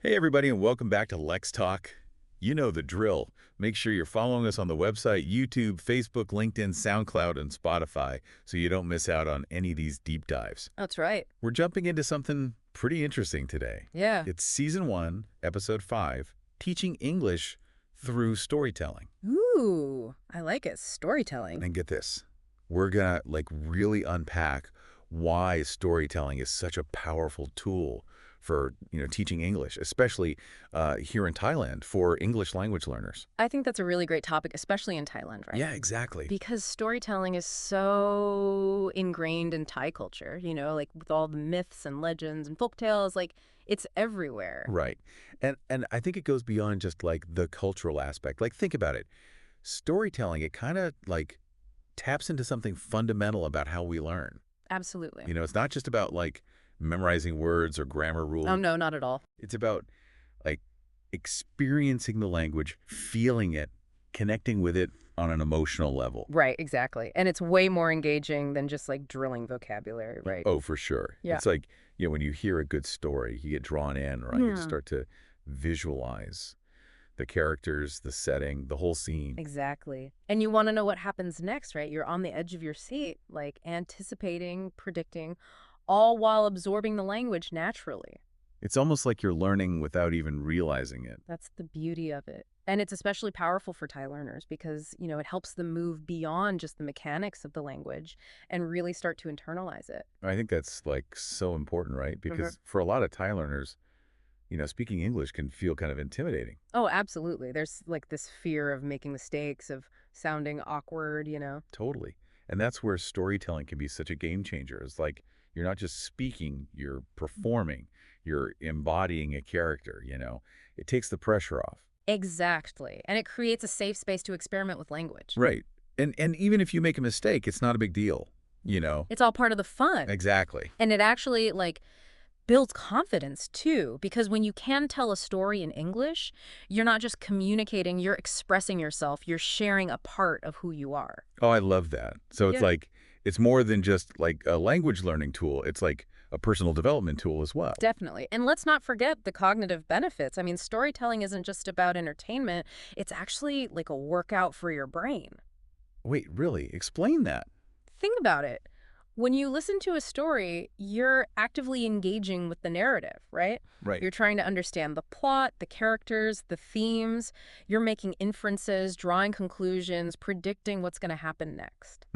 Hey everybody, and welcome back to LexTalk. You know the drill. Make sure you're following us on the website, YouTube, Facebook, LinkedIn, SoundCloud, and Spotify so you don't miss out on any of these deep dives. That's right. We're jumping into something pretty interesting today. Yeah. It's Season 1, Episode 5, Teaching English Through Storytelling. Ooh, I like it. Storytelling. And get this, we're gonna really unpack why storytelling is such a powerful tool for teaching English, especially here in Thailand for English language learners. I think that's a really great topic, especially in Thailand, right? Yeah, exactly. Because storytelling is so ingrained in Thai culture, like with all the myths and legends and folktales, like it's everywhere. Right. And I think it goes beyond just the cultural aspect. Think about it. Storytelling, it kind of taps into something fundamental about how we learn. Absolutely. It's not just about memorizing words or grammar rules. Oh, no, not at all. It's about like experiencing the language, feeling it, connecting with it on an emotional level. Right, exactly. And it's way more engaging than just like drilling vocabulary, right? Oh, for sure. Yeah. It's when you hear a good story, you get drawn in, right? You start to visualize the characters, the setting, the whole scene. Exactly. And you want to know what happens next, right? You're on the edge of your seat, like anticipating, predicting, all while absorbing the language naturally. It's almost like you're learning without even realizing it. That's the beauty of it. And it's especially powerful for Thai learners because, it helps them move beyond just the mechanics of the language and really start to internalize it. I think that's so important, right? Because for a lot of Thai learners, speaking English can feel kind of intimidating. Oh, absolutely. There's like this fear of making mistakes, of sounding awkward. Totally. And that's where storytelling can be such a game changer. It's you're not just speaking, you're performing, you're embodying a character. It takes the pressure off. Exactly. And it creates a safe space to experiment with language. Right. And even if you make a mistake, it's not a big deal. It's all part of the fun. Exactly. And it actually builds confidence too, because when you can tell a story in English, you're not just communicating, you're expressing yourself, you're sharing a part of who you are. Oh, I love that. So it's Yeah. it's more than just a language learning tool. It's a personal development tool as well. Definitely. And let's not forget the cognitive benefits. I mean, storytelling isn't just about entertainment, it's actually like a workout for your brain. Wait, really? Explain that. Think about it. When you listen to a story, you're actively engaging with the narrative, right? Right. You're trying to understand the plot, the characters, the themes. You're making inferences, drawing conclusions, predicting what's going to happen next.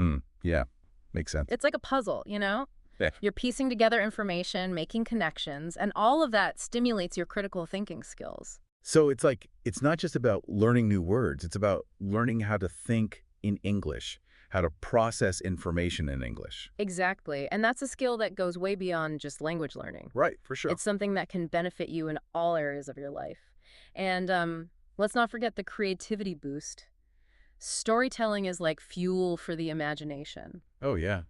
Yeah, makes sense. It's like a puzzle, Yeah. You're piecing together information, making connections, and all of that stimulates your critical thinking skills. So it's not just about learning new words. It's about learning how to think in English, how to process information in English. Exactly. And that's a skill that goes way beyond just language learning. Right, for sure. It's something that can benefit you in all areas of your life. And let's not forget the creativity boost. Storytelling is like fuel for the imagination. Oh, yeah.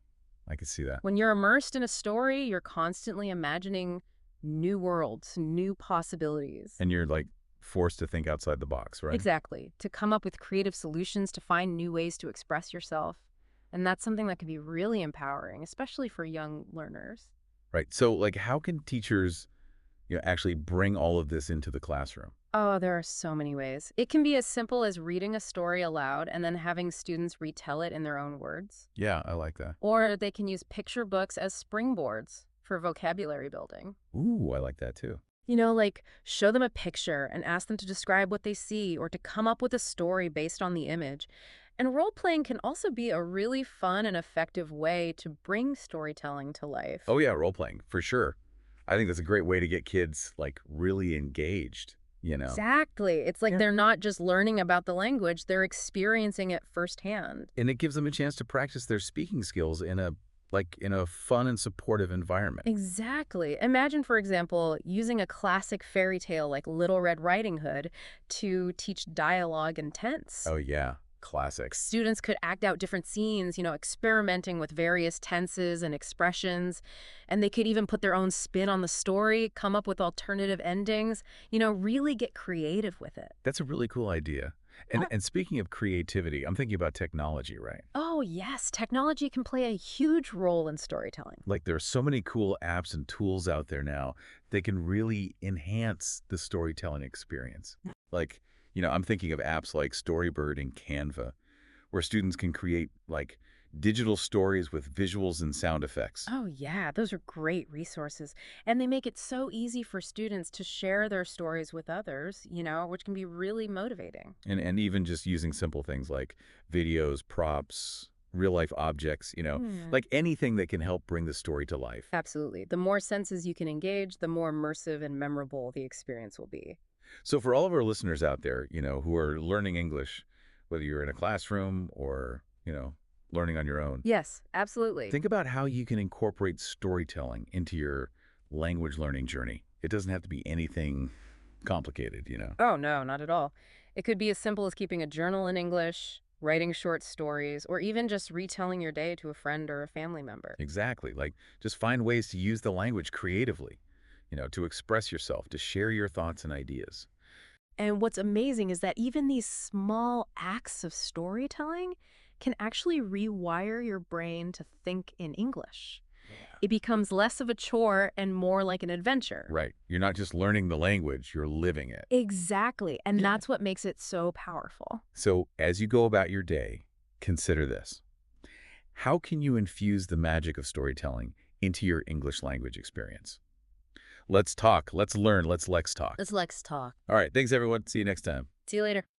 I can see that. When you're immersed in a story, you're constantly imagining new worlds, new possibilities. And you're forced to think outside the box, right? Exactly. To come up with creative solutions, to find new ways to express yourself. And that's something that can be really empowering, especially for young learners. Right. So how can teachers actually bring all of this into the classroom? Oh, there are so many ways. It can be as simple as reading a story aloud and then having students retell it in their own words. Yeah, I like that. Or they can use picture books as springboards for vocabulary building. Ooh, I like that too. Show them a picture and ask them to describe what they see or to come up with a story based on the image. And role-playing can also be a really fun and effective way to bring storytelling to life. Oh, yeah, role-playing, for sure. I think that's a great way to get kids really engaged. Exactly. It's like they're not just learning about the language, they're experiencing it firsthand. And it gives them a chance to practice their speaking skills in a fun and supportive environment. Exactly. Imagine, for example, using a classic fairy tale like Little Red Riding Hood to teach dialogue and tense. Oh, yeah. Classics. Students could act out different scenes, experimenting with various tenses and expressions. And they could even put their own spin on the story, come up with alternative endings, really get creative with it. That's a really cool idea. And speaking of creativity, I'm thinking about technology, right? Oh, yes, technology can play a huge role in storytelling. Like there are so many cool apps and tools out there now that can really enhance the storytelling experience. Like, I'm thinking of apps like Storybird and Canva, where students can create like digital stories with visuals and sound effects. Oh, yeah, those are great resources. And they make it so easy for students to share their stories with others, which can be really motivating. And even just using simple things like videos, props, real life objects, Hmm. like anything that can help bring the story to life. Absolutely. The more senses you can engage, the more immersive and memorable the experience will be. So for all of our listeners out there, who are learning English, whether you're in a classroom or, learning on your own, Yes, absolutely. think about how you can incorporate storytelling into your language learning journey. It doesn't have to be anything complicated. Oh, no, not at all. It could be as simple as keeping a journal in English, writing short stories, or even just retelling your day to a friend or a family member. Exactly. Like just find ways to use the language creatively, to express yourself, to share your thoughts and ideas. And what's amazing is that even these small acts of storytelling can actually rewire your brain to think in English. Yeah. It becomes less of a chore and more like an adventure. Right. You're not just learning the language, you're living it. Exactly. And that's what makes it so powerful. So as you go about your day, consider this. How can you infuse the magic of storytelling into your English language experience? Let's talk, let's learn, let's Lex talk. Let's talk. All right, thanks everyone. See you next time. See you later.